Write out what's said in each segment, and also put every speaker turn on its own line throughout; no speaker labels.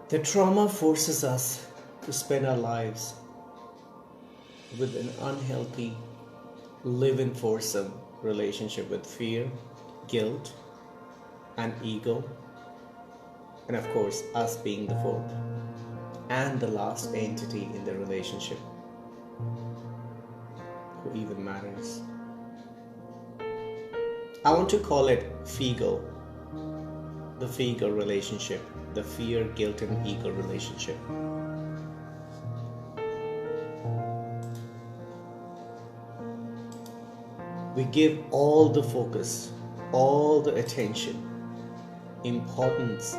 The trauma forces us to spend our lives with an unhealthy, live-in foursome relationship with fear, guilt, and ego, and of course, us being the fourth and the last entity in the relationship who even matters. I want to call it FIGO, the FIGO relationship, the fear, guilt, and ego relationship. We give all the focus, all the attention, importance,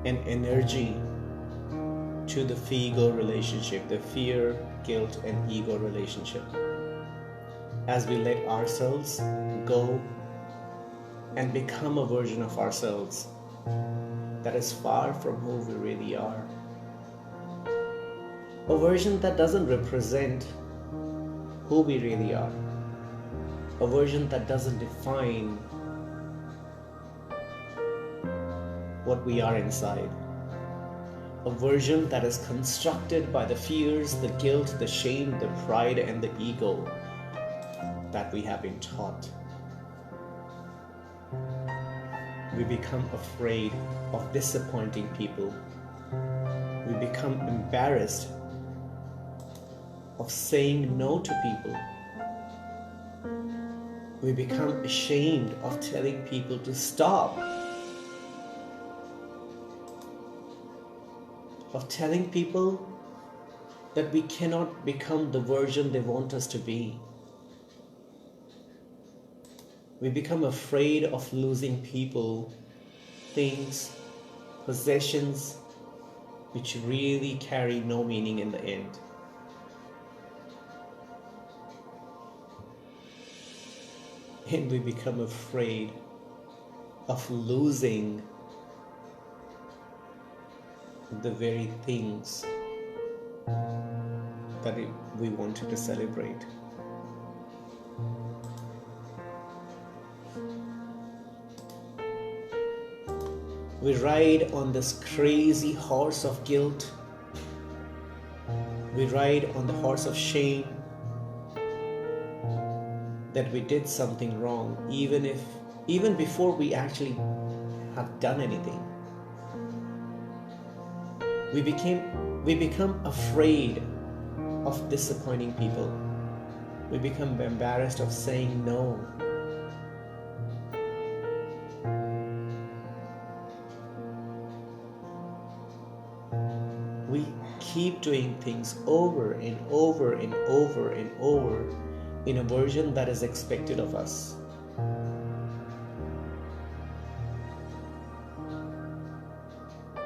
and energy to the FIGO relationship, the fear, guilt, and ego relationship. As we let ourselves go and become a version of ourselves that is far from who we really are. A version that doesn't represent who we really are. A version that doesn't define what we are inside. A version that is constructed by the fears, the guilt, the shame, the pride, and the ego that we have been taught. We become afraid of disappointing people. We become embarrassed of saying no to people. We become ashamed of telling people to stop, of telling people that we cannot become the version they want us to be. We become afraid of losing people, things, possessions, which really carry no meaning in the end. And we become afraid of losing the very things that we wanted to celebrate. We ride on this crazy horse of guilt. We ride on the horse of shame that we did something wrong, even before we actually have done anything. We become afraid of disappointing people. We become embarrassed of saying no. We keep doing things over and over and over and over in a version that is expected of us.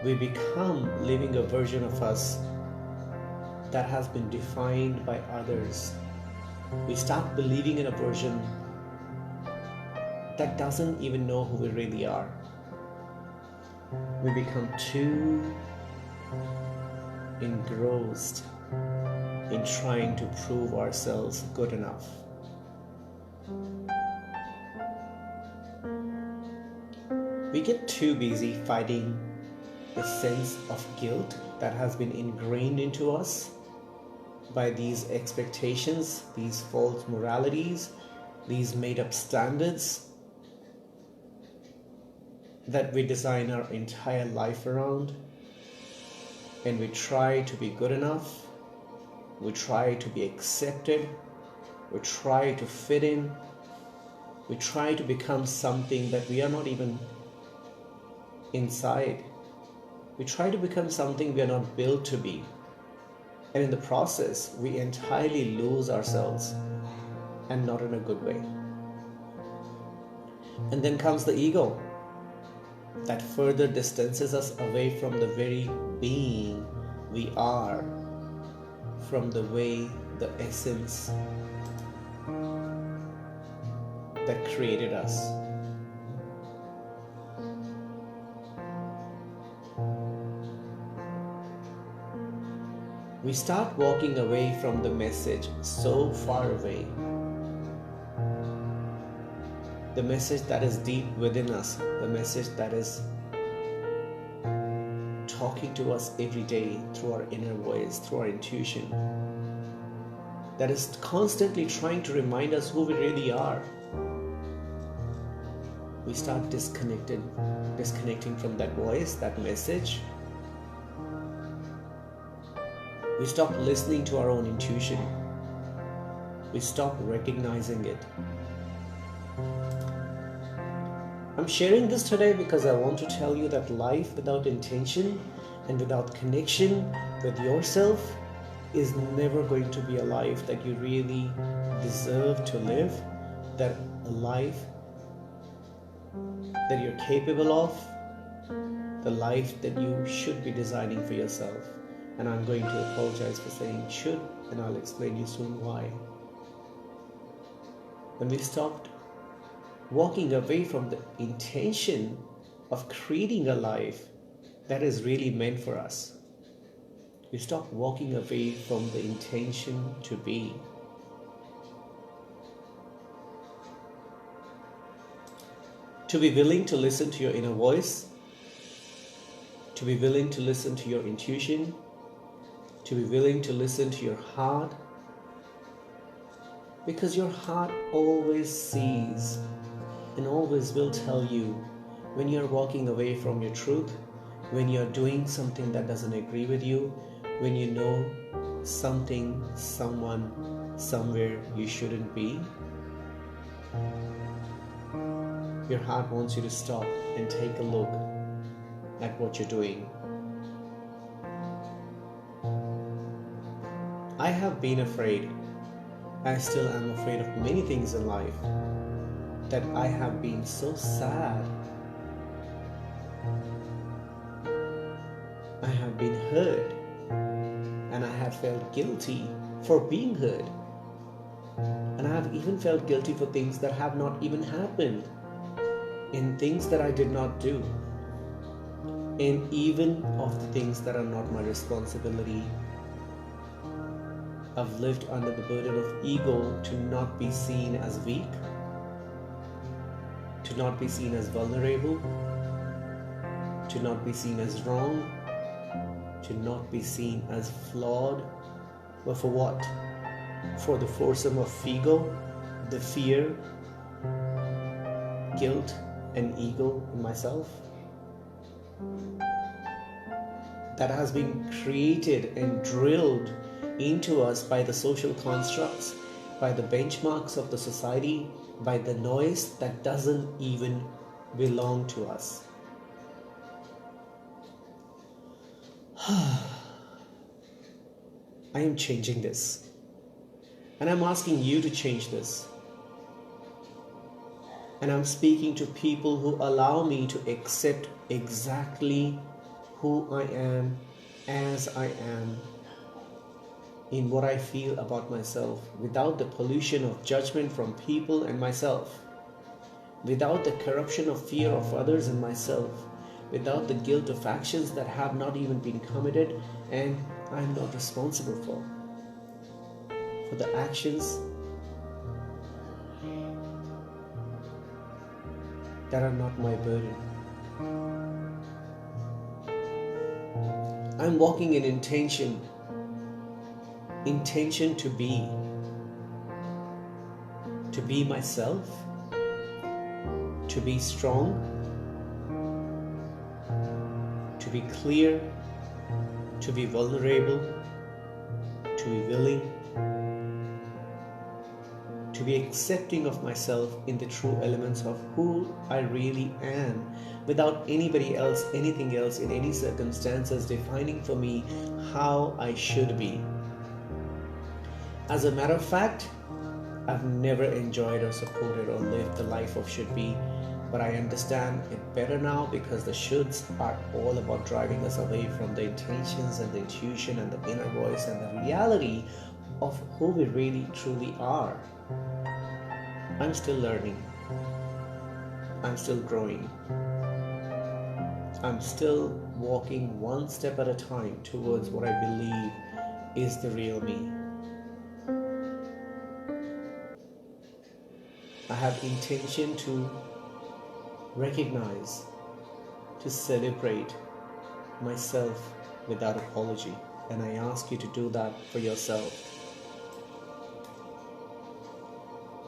We become living a version of us that has been defined by others. We start believing in a version that doesn't even know who we really are. We become too engrossed in trying to prove ourselves good enough. We get too busy fighting the sense of guilt that has been ingrained into us by these expectations, these false moralities, these made-up standards that we design our entire life around. And we try to be good enough, we try to be accepted, we try to fit in, we try to become something that we are not even inside. We try to become something we are not built to be. And in the process, we entirely lose ourselves, and not in a good way. And then comes the ego that further distances us away from the very being we are, from the way, the essence that created us. We start walking away from the message so far away. The message that is deep within us, the message that is talking to us every day through our inner voice, through our intuition, that is constantly trying to remind us who we really are, we start disconnecting from that voice, that message. We stop listening to our own intuition. We stop recognizing it. I'm sharing this today because I want to tell you that life without intention and without connection with yourself is never going to be a life that you really deserve to live, that a life that you're capable of, the life that you should be designing for yourself. And I'm going to apologize for saying should, and I'll explain you soon why. When we stopped walking away from the intention of creating a life that is really meant for us, we stop walking away from the intention to be. To be willing to listen to your inner voice, to be willing to listen to your intuition, to be willing to listen to your heart, because your heart always sees and always will tell you when you're walking away from your truth, when you're doing something that doesn't agree with you, when you know something, someone, somewhere you shouldn't be. Your heart wants you to stop and take a look at what you're doing. I have been afraid. I still am afraid of many things in life. That I have been so sad. I have been hurt. And I have felt guilty for being hurt. And I have even felt guilty for things that have not even happened. In things that I did not do. And even of the things that are not my responsibility. I've lived under the burden of ego to not be seen as weak, to not be seen as vulnerable, to not be seen as wrong, to not be seen as flawed. But for what? For the foursome of ego, the fear, guilt, and ego in myself. That has been created and drilled into us by the social constructs, by the benchmarks of the society, by the noise that doesn't even belong to us. I am changing this. And I'm asking you to change this. And I'm speaking to people who allow me to accept exactly who I am as I am, in what I feel about myself, without the pollution of judgment from people and myself, without the corruption of fear of others and myself, without the guilt of actions that have not even been committed and I'm not responsible for the actions that are not my burden. I'm walking in intention to be myself, to be strong, to be clear, to be vulnerable, to be willing, to be accepting of myself in the true elements of who I really am, without anybody else, anything else, in any circumstances defining for me how I should be. As a matter of fact, I've never enjoyed or supported or lived the life of should be, but I understand it better now because the shoulds are all about driving us away from the intentions and the intuition and the inner voice and the reality of who we really truly are. I'm still learning. I'm still growing. I'm still walking one step at a time towards what I believe is the real me. I have intention to recognize, to celebrate myself without apology, and I ask you to do that for yourself.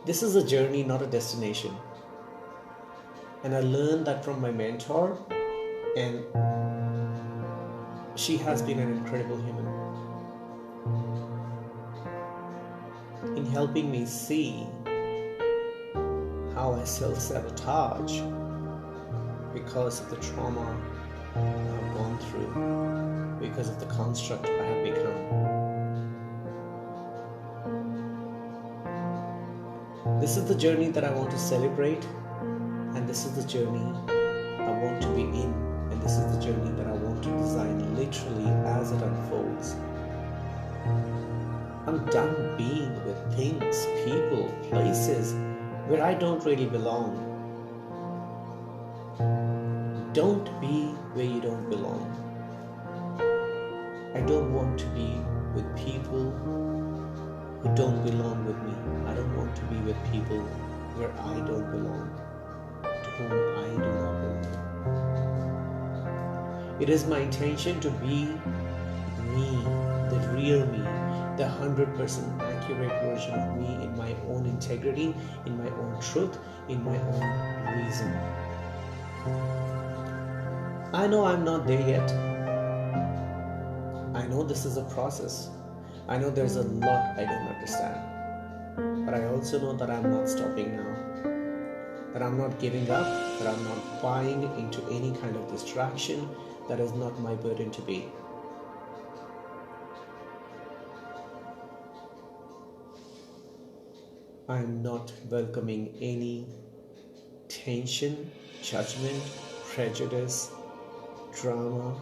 This is a journey, not a destination. And I learned that from my mentor, and she has been an incredible human in helping me see how I self-sabotage because of the trauma I've gone through, because of the construct I have become. This is the journey that I want to celebrate, and this is the journey I want to be in, and this is the journey that I want to design literally as it unfolds. I'm done being with things, people, places where I don't really belong. Don't be where you don't belong. I don't want to be with people who don't belong with me. I don't want to be with people where I don't belong, to whom I do not belong. It is my intention to be me, the real me, the 100% accurate version of me in my own integrity, in my own truth, in my own reason. I know I'm not there yet. I know this is a process. I know there's a lot I don't understand. But I also know that I'm not stopping now. That I'm not giving up. That I'm not buying into any kind of distraction that is not my burden to be. I'm not welcoming any tension, judgment, prejudice, drama,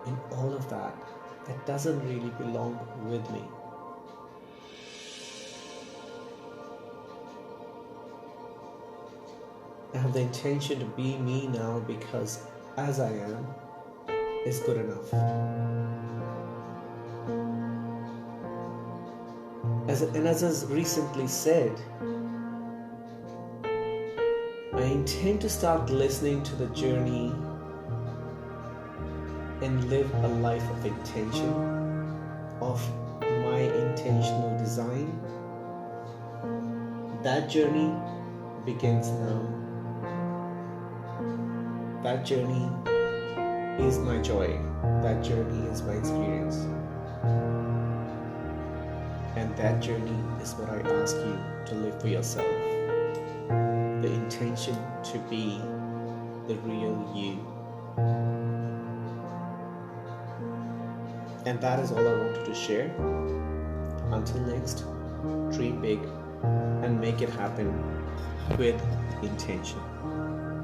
and all of that doesn't really belong with me. I have the intention to be me now because as I am is good enough. As I recently said, I intend to start listening to the journey and live a life of intention, of my intentional design. That journey begins now. That journey is my joy. That journey is my experience. And that journey is what I ask you to live for yourself. The intention to be the real you. And that is all I wanted to share. Until next, dream big and make it happen with intention.